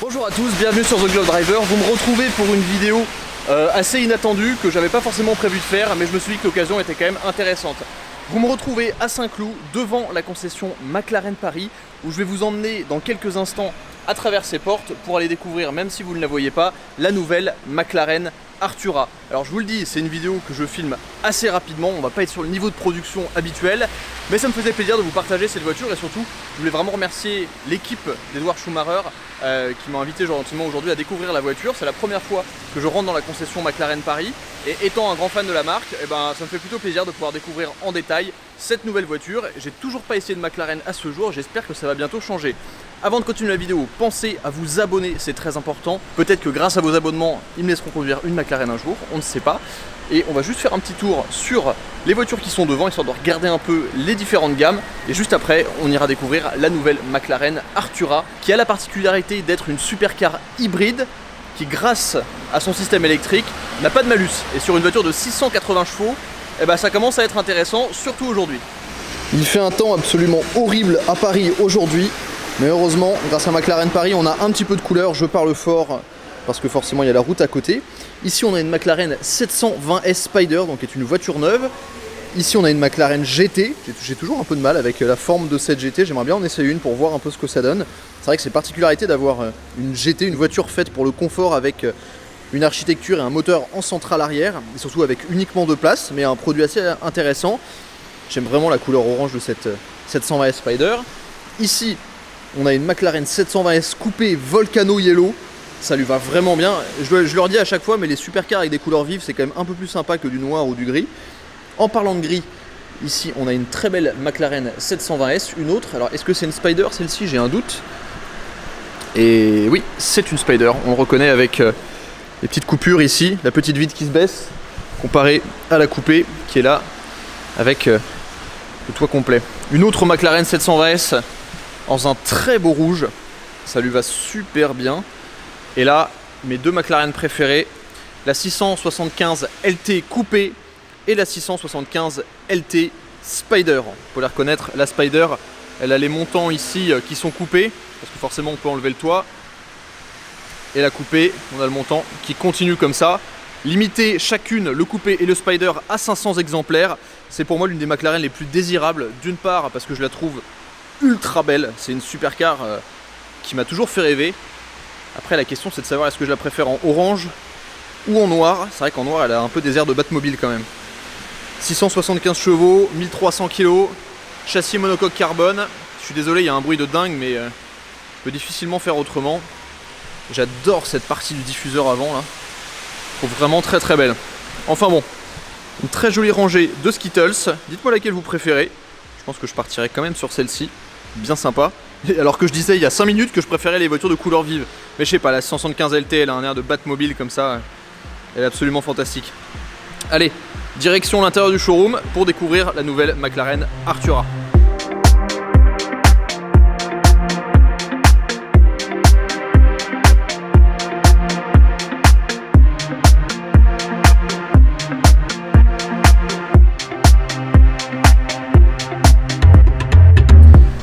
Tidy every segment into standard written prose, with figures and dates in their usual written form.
Bonjour à tous, bienvenue sur The Glove Driver. Vous me retrouvez pour une vidéo assez inattendue que j'avais pas forcément prévu de faire, mais je me suis dit que l'occasion était quand même intéressante. Vous me retrouvez à Saint-Cloud devant la concession McLaren Paris, où je vais vous emmener dans quelques instants à travers ces portes pour aller découvrir, même si vous ne la voyez pas, la nouvelle McLaren Artura. Alors je vous le dis, c'est une vidéo que je filme assez rapidement, on va pas être sur le niveau de production habituel, mais ça me faisait plaisir de vous partager cette voiture et surtout je voulais vraiment remercier l'équipe d'Edouard Schumacher qui m'a invité gentiment aujourd'hui à découvrir la voiture. C'est la première fois que je rentre dans la concession McLaren Paris et étant un grand fan de la marque, ça me fait plutôt plaisir de pouvoir découvrir en détail cette nouvelle voiture. J'ai toujours pas essayé de McLaren à ce jour, j'espère que ça va bientôt changer. Avant de continuer la vidéo, pensez à vous abonner, c'est très important. Peut-être que grâce à vos abonnements, ils me laisseront conduire une McLaren un jour, on ne sait pas. Et on va juste faire un petit tour sur les voitures qui sont devant, histoire de regarder un peu les différentes gammes. Et juste après, on ira découvrir la nouvelle McLaren Artura, qui a la particularité d'être une supercar hybride, qui grâce à son système électrique, n'a pas de malus. Et sur une voiture de 680 chevaux, ça commence à être intéressant, surtout aujourd'hui. Il fait un temps absolument horrible à Paris aujourd'hui. Mais heureusement, grâce à McLaren Paris, on a un petit peu de couleur. Je parle fort parce que forcément il y a la route à côté. Ici on a une McLaren 720S Spider, donc qui est une voiture neuve. Ici on a une McLaren GT. J'ai toujours un peu de mal avec la forme de cette GT. J'aimerais bien en essayer une pour voir un peu ce que ça donne. C'est vrai que c'est particularité d'avoir une GT, une voiture faite pour le confort avec une architecture et un moteur en centrale arrière. Et surtout avec uniquement 2 places, mais un produit assez intéressant. J'aime vraiment la couleur orange de cette 720S Spider. Ici, on a une McLaren 720S coupée Volcano Yellow, ça lui va vraiment bien. Je leur dis à chaque fois, mais les supercars avec des couleurs vives, c'est quand même un peu plus sympa que du noir ou du gris. En parlant de gris, ici on a une très belle McLaren 720S, une autre. Alors est-ce que c'est une Spider celle-ci? J'ai un doute. Et oui, c'est une Spider, on le reconnaît avec les petites coupures ici, la petite vitre qui se baisse, comparée à la coupée qui est là, avec le toit complet. Une autre McLaren 720S, dans un très beau rouge, ça lui va super bien. Et là, mes deux McLaren préférées, la 675 LT coupée et la 675 LT Spider. On peut la reconnaître, la Spider, elle a les montants ici qui sont coupés, parce que forcément on peut enlever le toit. Et la coupée, on a le montant qui continue comme ça. Limiter chacune, le coupé et le Spider, à 500 exemplaires. C'est pour moi l'une des McLaren les plus désirables, d'une part parce que je la trouve ultra belle, c'est une supercar qui m'a toujours fait rêver. Après la question c'est de savoir est-ce que je la préfère en orange ou en noir. C'est vrai qu'en noir elle a un peu des airs de Batmobile quand même. 675 chevaux, 1300 kg, châssis monocoque carbone. Je suis désolé, il y a un bruit de dingue mais je peux difficilement faire autrement. J'adore cette partie du diffuseur avant là. Je trouve vraiment très très belle. Enfin bon, une très jolie rangée de Skittles. Dites-moi laquelle vous préférez. Je pense que je partirai quand même sur celle-ci. Bien sympa. Alors que je disais il y a 5 minutes que je préférais les voitures de couleur vive. Mais je sais pas, la 175 LT elle a un air de Batmobile comme ça. Elle est absolument fantastique. Allez, direction l'intérieur du showroom pour découvrir la nouvelle McLaren Artura.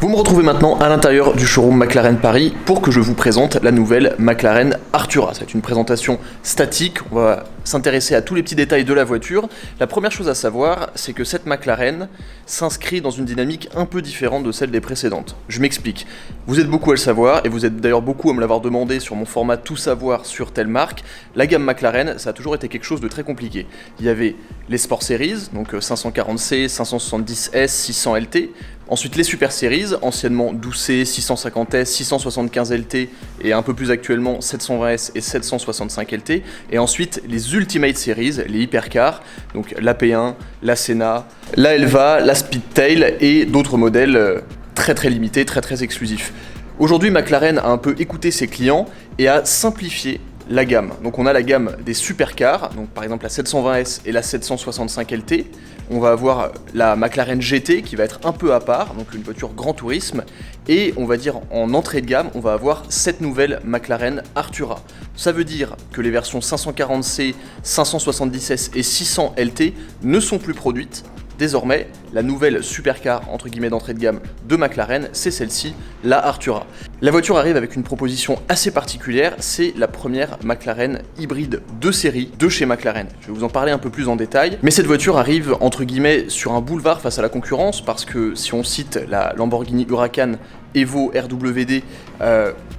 Vous me retrouvez maintenant à l'intérieur du showroom McLaren Paris pour que je vous présente la nouvelle McLaren Artura. C'est une présentation statique, on va s'intéresser à tous les petits détails de la voiture. La première chose à savoir, c'est que cette McLaren s'inscrit dans une dynamique un peu différente de celle des précédentes. Je m'explique. Vous êtes beaucoup à le savoir, et vous êtes d'ailleurs beaucoup à me l'avoir demandé sur mon format Tout savoir sur telle marque. La gamme McLaren, ça a toujours été quelque chose de très compliqué. Il y avait les Sport Series, donc 540C, 570S, 600 LT. Ensuite les Super Series, anciennement 12C, 650S, 675 LT et un peu plus actuellement 720S et 765 LT. Et ensuite les Ultimate Series, les hypercars, donc la P1, la Senna, la Elva, la Speedtail et d'autres modèles très très limités, très très exclusifs. Aujourd'hui McLaren a un peu écouté ses clients et a simplifié la gamme. Donc on a la gamme des supercars, donc par exemple la 720S et la 765 LT. On va avoir la McLaren GT qui va être un peu à part, donc une voiture grand tourisme. Et on va dire en entrée de gamme, on va avoir cette nouvelle McLaren Artura. Ça veut dire que les versions 540C, 570S et 600 LT ne sont plus produites. Désormais, la nouvelle supercar entre guillemets d'entrée de gamme de McLaren, c'est celle-ci, la Artura. La voiture arrive avec une proposition assez particulière, c'est la première McLaren hybride de série de chez McLaren. Je vais vous en parler un peu plus en détail, mais cette voiture arrive entre guillemets sur un boulevard face à la concurrence parce que si on cite la Lamborghini Huracan Evo RWD,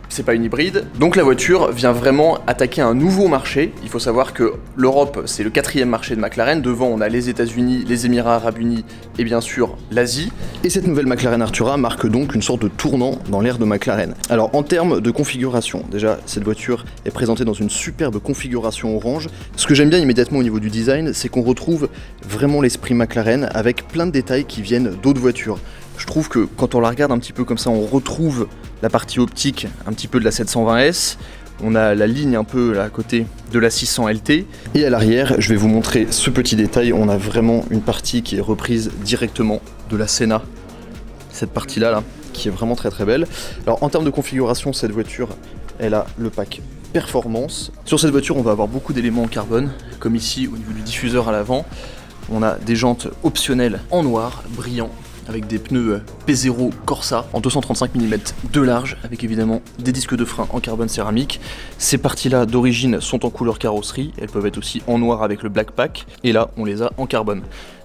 c'est pas une hybride. Donc la voiture vient vraiment attaquer un nouveau marché. Il faut savoir que l'Europe, c'est le 4e marché de McLaren. Devant, on a les États-Unis, les Émirats Arabes Unis et bien sûr l'Asie. Et cette nouvelle McLaren Artura marque donc une sorte de tournant dans l'ère de McLaren. Alors en termes de configuration, déjà cette voiture est présentée dans une superbe configuration orange. Ce que j'aime bien immédiatement au niveau du design, c'est qu'on retrouve vraiment l'esprit McLaren avec plein de détails qui viennent d'autres voitures. Je trouve que quand on la regarde un petit peu comme ça, on retrouve la partie optique un petit peu de la 720S. On a la ligne un peu là, à côté de la 600 LT. Et à l'arrière, je vais vous montrer ce petit détail. On a vraiment une partie qui est reprise directement de la Senna. Cette partie-là, là, qui est vraiment très très belle. Alors en termes de configuration, cette voiture, elle a le pack performance. Sur cette voiture, on va avoir beaucoup d'éléments en carbone, comme ici au niveau du diffuseur à l'avant. On a des jantes optionnelles en noir, brillant, avec des pneus P0 Corsa en 235 mm de large, avec évidemment des disques de frein en carbone céramique. Ces parties-là d'origine sont en couleur carrosserie, elles peuvent être aussi en noir avec le Black Pack, et là on les a en carbone.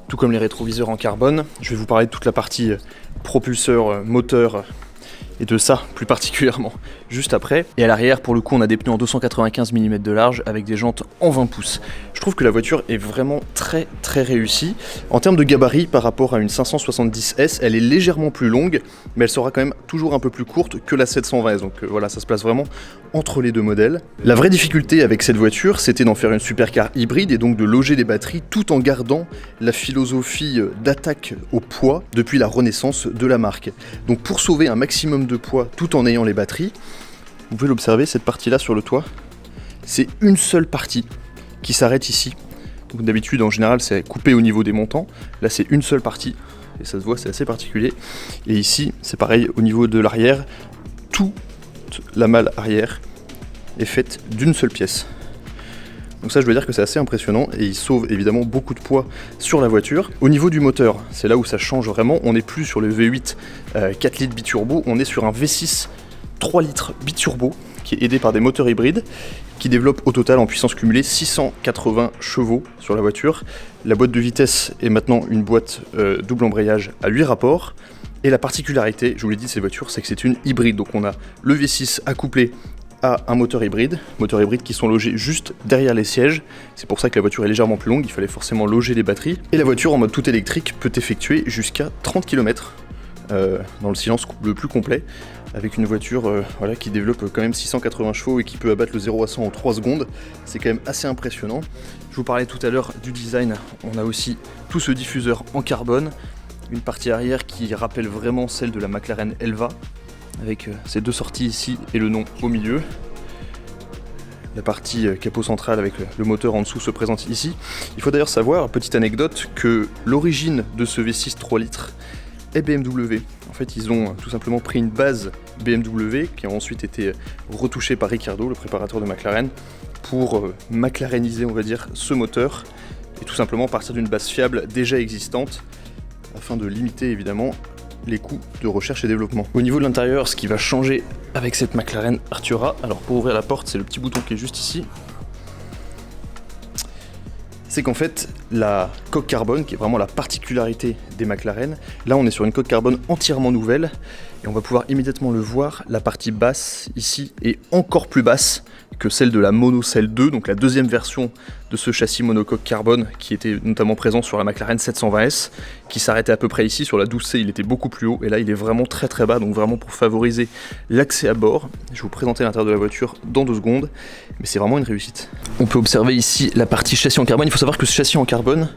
Tout comme les rétroviseurs en carbone. Je vais vous parler de toute la partie propulseur, moteur, et de ça plus particulièrement juste après. Et à l'arrière, pour le coup, on a des pneus en 295 mm de large avec des jantes en 20 pouces. Je trouve que la voiture est vraiment très très réussie. En termes de gabarit, par rapport à une 570S, elle est légèrement plus longue, mais elle sera quand même toujours un peu plus courte que la 720S. Donc voilà, ça se place vraiment entre les deux modèles. La vraie difficulté avec cette voiture, c'était d'en faire une supercar hybride et donc de loger les batteries tout en gardant la philosophie d'attaque au poids depuis la renaissance de la marque. Donc pour sauver un maximum de poids tout en ayant les batteries, vous pouvez l'observer, cette partie-là sur le toit, c'est une seule partie qui s'arrête ici. Donc d'habitude, en général, c'est coupé au niveau des montants. Là, c'est une seule partie, et ça se voit, c'est assez particulier. Et ici, c'est pareil, au niveau de l'arrière, toute la malle arrière est faite d'une seule pièce. Donc ça, je veux dire que c'est assez impressionnant et il sauve évidemment beaucoup de poids sur la voiture. Au niveau du moteur, c'est là où ça change vraiment. On n'est plus sur le V8 4 litres biturbo, on est sur un V6 3 litres biturbo qui est aidé par des moteurs hybrides qui développent au total en puissance cumulée 680 chevaux sur la voiture. La boîte de vitesse est maintenant une boîte double embrayage à 8 rapports. Et la particularité, je vous l'ai dit de cette voiture, c'est que c'est une hybride. Donc on a le V6 accouplé à un moteur hybride qui sont logés juste derrière les sièges. C'est pour ça que la voiture est légèrement plus longue, il fallait forcément loger les batteries. Et la voiture en mode tout électrique peut effectuer jusqu'à 30 km dans le silence le plus complet, avec une voiture voilà, qui développe quand même 680 chevaux et qui peut abattre le 0 à 100 en 3 secondes. C'est quand même assez impressionnant. Je vous parlais tout à l'heure du design, on a aussi tout ce diffuseur en carbone, une partie arrière qui rappelle vraiment celle de la McLaren Elva, avec ces deux sorties ici et le nom au milieu. La partie capot central avec le moteur en dessous se présente ici. Il faut d'ailleurs savoir, petite anecdote, que l'origine de ce V6 3 litres est BMW. En fait, ils ont tout simplement pris une base BMW qui a ensuite été retouchée par Ricciardo, le préparateur de McLaren, pour McLareniser, on va dire, ce moteur et tout simplement partir d'une base fiable déjà existante afin de limiter évidemment les coûts de recherche et développement. Au niveau de l'intérieur, ce qui va changer avec cette McLaren Artura, alors pour ouvrir la porte, c'est le petit bouton qui est juste ici, c'est qu'en fait, la coque carbone, qui est vraiment la particularité des McLaren, là on est sur une coque carbone entièrement nouvelle, et on va pouvoir immédiatement le voir, la partie basse ici est encore plus basse que celle de la Monocell 2, donc la deuxième version de ce châssis monocoque carbone qui était notamment présent sur la McLaren 720S, qui s'arrêtait à peu près ici. Sur la 12C il était beaucoup plus haut, et là il est vraiment très très bas, donc vraiment pour favoriser l'accès à bord. Je vais vous présenter l'intérieur de la voiture dans 2 secondes, mais c'est vraiment une réussite. On peut observer ici la partie châssis en carbone. Il faut savoir que ce châssis en carbone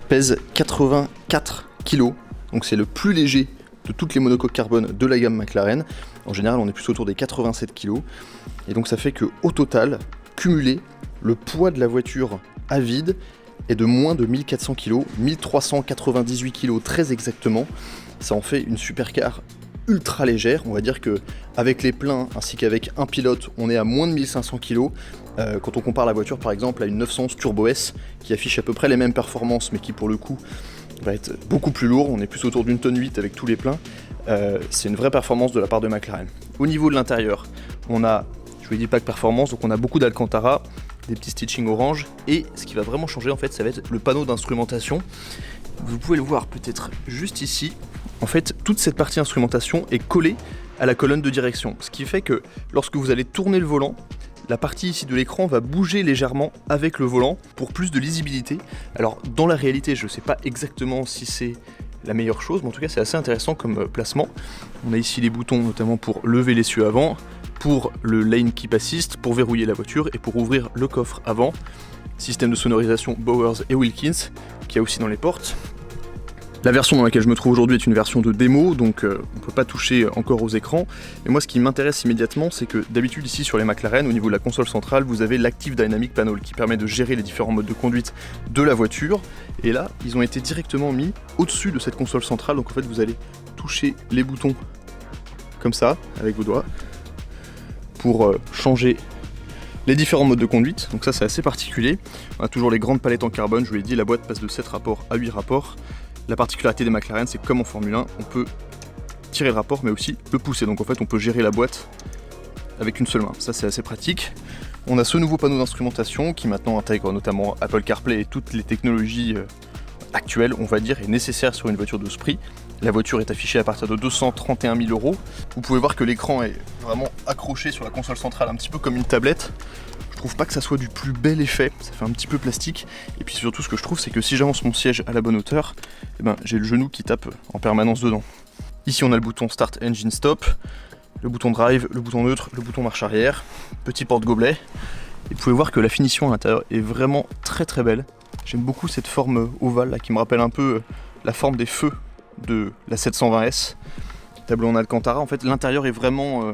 pèse 84 kg, donc c'est le plus léger de toutes les monocoques carbone de la gamme McLaren. En général, on est plus autour des 87 kg. Et donc ça fait qu'au total, cumulé, le poids de la voiture à vide est de moins de 1400 kg, 1398 kg très exactement. Ça en fait une supercar ultra légère. On va dire que avec les pleins ainsi qu'avec un pilote, on est à moins de 1500 kg. Quand on compare la voiture par exemple à une 911 Turbo S qui affiche à peu près les mêmes performances mais qui pour le coup va être beaucoup plus lourd, on est plus autour d'une tonne 8 avec tous les pleins. C'est une vraie performance de la part de McLaren. Au niveau de l'intérieur, on a, je vous ai dit pack performance, donc on a beaucoup d'Alcantara, des petits stitching orange, et ce qui va vraiment changer en fait, ça va être le panneau d'instrumentation. Vous pouvez le voir peut-être juste ici. En fait, toute cette partie instrumentation est collée à la colonne de direction, ce qui fait que lorsque vous allez tourner le volant, la partie ici de l'écran va bouger légèrement avec le volant pour plus de lisibilité. Alors dans la réalité, je ne sais pas exactement si c'est la meilleure chose, mais en tout cas c'est assez intéressant comme placement. On a ici les boutons notamment pour lever l'essieu avant, pour le Lane Keep Assist, pour verrouiller la voiture et pour ouvrir le coffre avant. Système de sonorisation Bowers et Wilkins, qu'il y a aussi dans les portes. La version dans laquelle je me trouve aujourd'hui est une version de démo, donc on ne peut pas toucher encore aux écrans. Et moi ce qui m'intéresse immédiatement, c'est que d'habitude ici sur les McLaren, au niveau de la console centrale, vous avez l'Active Dynamic Panel qui permet de gérer les différents modes de conduite de la voiture. Et là, ils ont été directement mis au-dessus de cette console centrale, donc en fait vous allez toucher les boutons comme ça, avec vos doigts, pour changer les différents modes de conduite. Donc ça c'est assez particulier. On a toujours les grandes palettes en carbone, je vous l'ai dit, la boîte passe de 7 rapports à 8 rapports. La particularité des McLaren, c'est que comme en Formule 1, on peut tirer le rapport mais aussi le pousser. Donc en fait on peut gérer la boîte avec une seule main. Ça c'est assez pratique. On a ce nouveau panneau d'instrumentation qui maintenant intègre notamment Apple CarPlay et toutes les technologies actuelles, on va dire, et nécessaires sur une voiture de ce prix. La voiture est affichée à partir de 231 000 €. Vous pouvez voir que l'écran est vraiment accroché sur la console centrale, un petit peu comme une tablette. Je trouve pas que ça soit du plus bel effet, ça fait un petit peu plastique. Et puis surtout ce que je trouve, c'est que si j'avance mon siège à la bonne hauteur, eh ben, j'ai le genou qui tape en permanence dedans. Ici on a le bouton Start Engine Stop, le bouton Drive, le bouton neutre, le bouton marche arrière, petit porte-gobelet. Et vous pouvez voir que la finition à l'intérieur est vraiment très très belle. J'aime beaucoup cette forme ovale là, qui me rappelle un peu la forme des feux de la 720S. Tableau en Alcantara, en fait l'intérieur est vraiment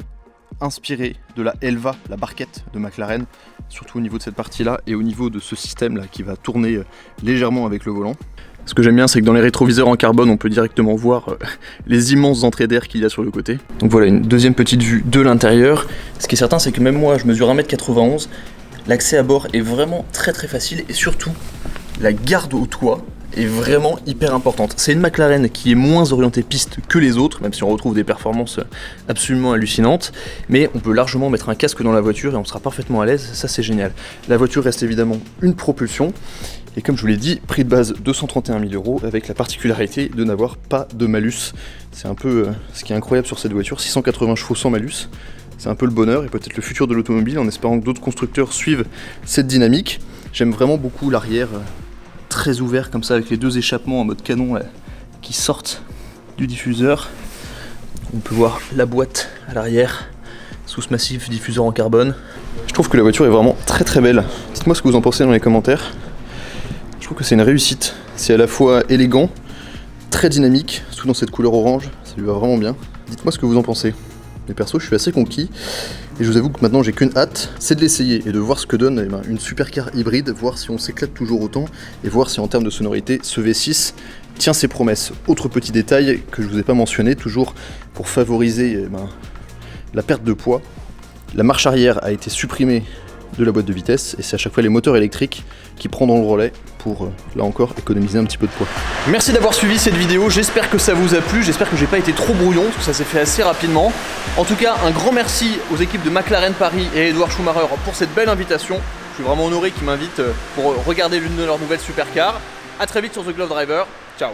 inspiré de la Elva, la barquette de McLaren, surtout au niveau de cette partie là et au niveau de ce système là qui va tourner légèrement avec le volant. Ce que j'aime bien, c'est que dans les rétroviseurs en carbone, on peut directement voir les immenses entrées d'air qu'il y a sur le côté. Donc voilà, une deuxième petite vue de l'intérieur. Ce qui est certain, c'est que même moi, je mesure 1m91, l'accès à bord est vraiment très très facile et surtout, la garde au toit est vraiment hyper importante. C'est une McLaren qui est moins orientée piste que les autres, même si on retrouve des performances absolument hallucinantes, mais on peut largement mettre un casque dans la voiture et on sera parfaitement à l'aise, ça c'est génial. La voiture reste évidemment une propulsion, et comme je vous l'ai dit, prix de base 231 000 € avec la particularité de n'avoir pas de malus. C'est un peu ce qui est incroyable sur cette voiture, 680 chevaux sans malus. C'est un peu le bonheur et peut-être le futur de l'automobile en espérant que d'autres constructeurs suivent cette dynamique. J'aime vraiment beaucoup l'arrière très ouvert comme ça avec les deux échappements en mode canon là, qui sortent du diffuseur. On peut voir la boîte à l'arrière sous ce massif diffuseur en carbone. Je trouve que la voiture est vraiment très très belle. Dites-moi ce que vous en pensez dans les commentaires. Je trouve que c'est une réussite. C'est à la fois élégant, très dynamique, surtout dans cette couleur orange, ça lui va vraiment bien. Dites-moi ce que vous en pensez. Mais perso, je suis assez conquis. Et je vous avoue que maintenant j'ai qu'une hâte, c'est de l'essayer et de voir ce que donne une supercar hybride, voir si on s'éclate toujours autant et voir si en termes de sonorité ce V6 tient ses promesses. Autre petit détail que je ne vous ai pas mentionné, toujours pour favoriser la perte de poids, la marche arrière a été supprimée de la boîte de vitesse et c'est à chaque fois les moteurs électriques qui prendront le relais pour, là encore, économiser un petit peu de poids. Merci d'avoir suivi cette vidéo, j'espère que ça vous a plu, j'espère que j'ai pas été trop brouillon, parce que ça s'est fait assez rapidement. En tout cas, un grand merci aux équipes de McLaren Paris et Edouard Schumacher pour cette belle invitation. Je suis vraiment honoré qu'ils m'invitent pour regarder l'une de leurs nouvelles supercars. A très vite sur The Glove Driver, ciao.